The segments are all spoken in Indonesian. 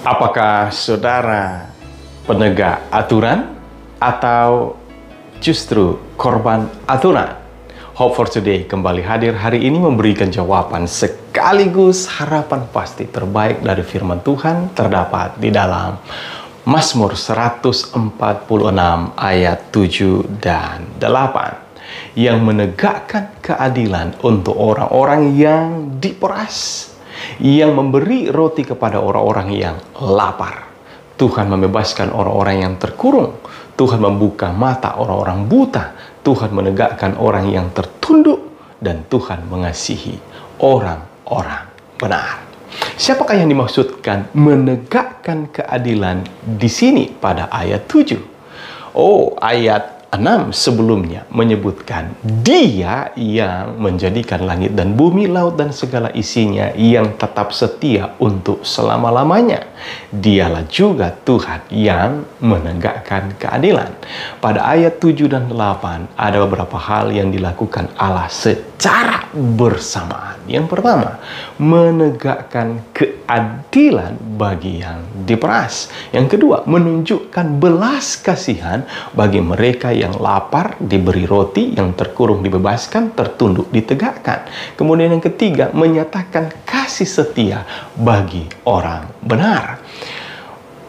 Apakah saudara penegak aturan atau justru korban aturan? Hope for Today kembali hadir hari ini memberikan jawaban sekaligus harapan pasti terbaik dari firman Tuhan terdapat di dalam Mazmur 146 ayat 7 dan 8 yang menegakkan keadilan untuk orang-orang yang diperas, yang memberi roti kepada orang-orang yang lapar. Tuhan membebaskan orang-orang yang terkurung. Tuhan membuka mata orang-orang buta. Tuhan menegakkan orang yang tertunduk. Dan Tuhan mengasihi orang-orang benar. Siapakah yang dimaksudkan menegakkan keadilan di sini pada ayat 7? Oh, ayat 6 sebelumnya menyebutkan Dia yang menjadikan langit dan bumi, laut dan segala isinya, yang tetap setia untuk selama-lamanya. Dialah juga Tuhan yang menegakkan keadilan. Pada ayat 7 dan 8 ada beberapa hal yang dilakukan Allah secara bersamaan. Yang pertama, menegakkan keadilan bagi yang diperas. Yang kedua, menunjukkan belas kasihan bagi mereka yang lapar, diberi roti, yang terkurung dibebaskan, tertunduk ditegakkan. Kemudian yang ketiga, menyatakan kasih setia bagi orang benar.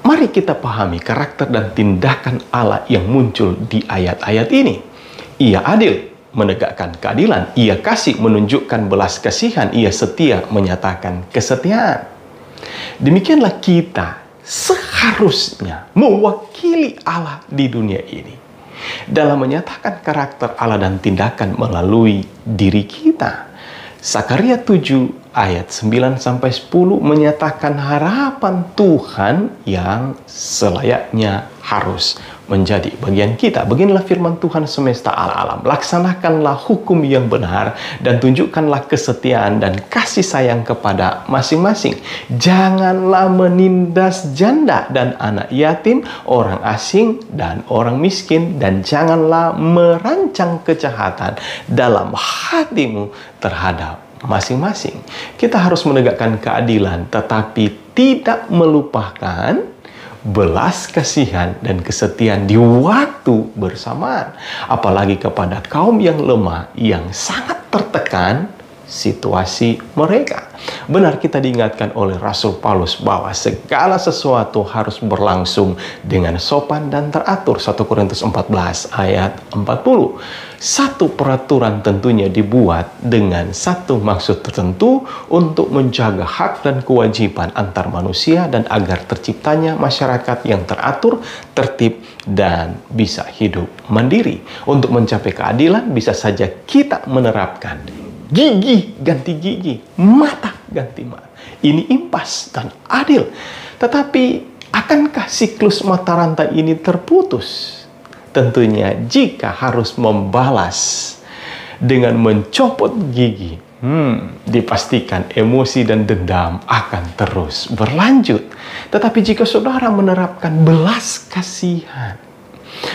Mari kita pahami karakter dan tindakan Allah yang muncul di ayat-ayat ini. Ia adil, menegakkan keadilan. Ia kasih, menunjukkan belas kasihan. Ia setia, menyatakan kesetiaan. Demikianlah kita seharusnya mewakili Allah di dunia ini dalam menyatakan karakter Allah dan tindakan melalui diri kita. Sakaria 7 ayat 9-10 menyatakan harapan Tuhan yang selayaknya harus menjadi bagian kita. Beginilah firman Tuhan semesta alam. Laksanakanlah hukum yang benar dan tunjukkanlah kesetiaan dan kasih sayang kepada masing-masing. Janganlah menindas janda dan anak yatim, orang asing dan orang miskin, dan janganlah merancang kejahatan dalam hatimu terhadap masing-masing. Kita harus menegakkan keadilan, tetapi tidak melupakan belas kasihan dan kesetiaan di waktu bersamaan, apalagi kepada kaum yang lemah yang sangat tertekan situasi mereka. Benar, kita diingatkan oleh Rasul Paulus bahwa segala sesuatu harus berlangsung dengan sopan dan teratur. 1 Korintus 14 ayat 40. Satu peraturan tentunya dibuat dengan satu maksud tertentu, untuk menjaga hak dan kewajiban antar manusia dan agar terciptanya masyarakat yang teratur, tertib, dan bisa hidup mandiri. Untuk mencapai keadilan bisa saja kita menerapkan gigi ganti gigi, mata ganti mata. Ini impas dan adil. Tetapi akankah siklus mata rantai ini terputus? Tentunya jika harus membalas dengan mencopot gigi, dipastikan emosi dan dendam akan terus berlanjut. Tetapi jika saudara menerapkan belas kasihan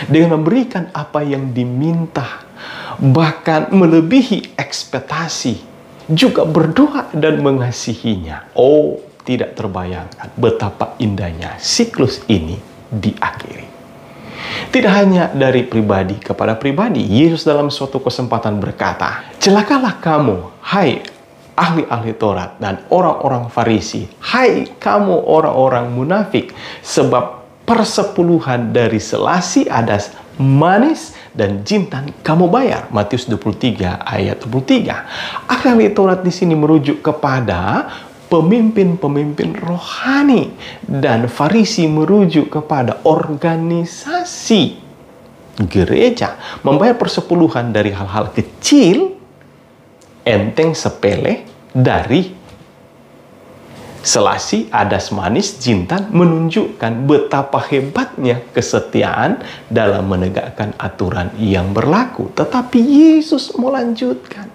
dengan memberikan apa yang diminta, bahkan melebihi ekspektasi, juga berdoa dan mengasihinya, oh, tidak terbayangkan betapa indahnya siklus ini diakhiri. Tidak hanya dari pribadi kepada pribadi, Yesus dalam suatu kesempatan berkata, "Celakalah kamu, hai ahli-ahli Taurat dan orang-orang Farisi, hai kamu orang-orang munafik, sebab persepuluhan dari selasi adas manis dan jintan kamu bayar." Matius 23 ayat 23. Ahli Taurat di sini merujuk kepada pemimpin-pemimpin rohani, dan Farisi merujuk kepada organisasi gereja. Membayar persepuluhan dari hal-hal kecil, enteng, sepele, dari selasi, adas manis, jintan, menunjukkan betapa hebatnya kesetiaan dalam menegakkan aturan yang berlaku. Tetapi Yesus melanjutkan,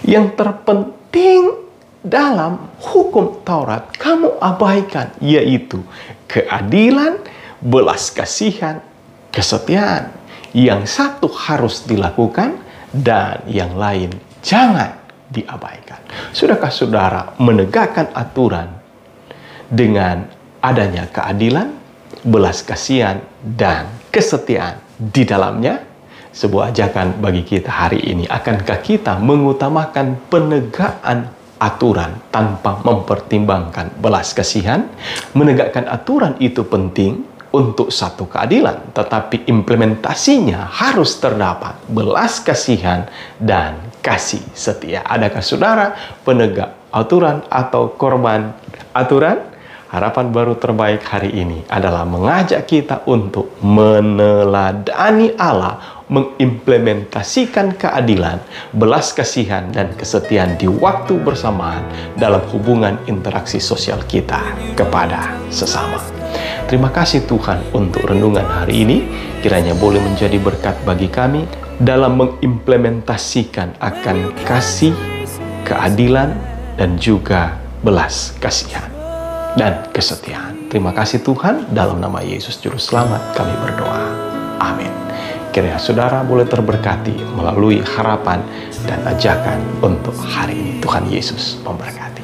yang terpenting dalam hukum Taurat kamu abaikan, yaitu keadilan, belas kasihan, kesetiaan. Yang satu harus dilakukan dan yang lain jangan diabaikan. Sudahkah saudara menegakkan aturan dengan adanya keadilan, belas kasihan, dan kesetiaan di dalamnya. Sebuah ajakan bagi kita hari ini, akankah kita mengutamakan penegakan aturan tanpa mempertimbangkan belas kasihan? Menegakkan aturan itu penting untuk satu keadilan, tetapi implementasinya harus terdapat belas kasihan dan kasih setia. Adakah saudara penegak aturan atau korban aturan? Harapan baru terbaik hari ini adalah mengajak kita untuk meneladani Allah, mengimplementasikan keadilan, belas kasihan, dan kesetiaan di waktu bersamaan dalam hubungan interaksi sosial kita kepada sesama. Terima kasih Tuhan untuk renungan hari ini. Kiranya boleh menjadi berkat bagi kami dalam mengimplementasikan akan kasih, keadilan, dan juga belas kasihan dan kesetiaan. Terima kasih Tuhan, dalam nama Yesus Juru Selamat kami berdoa. Amin. Kiranya saudara boleh terberkati melalui harapan dan ajakan untuk hari ini. Tuhan Yesus memberkati.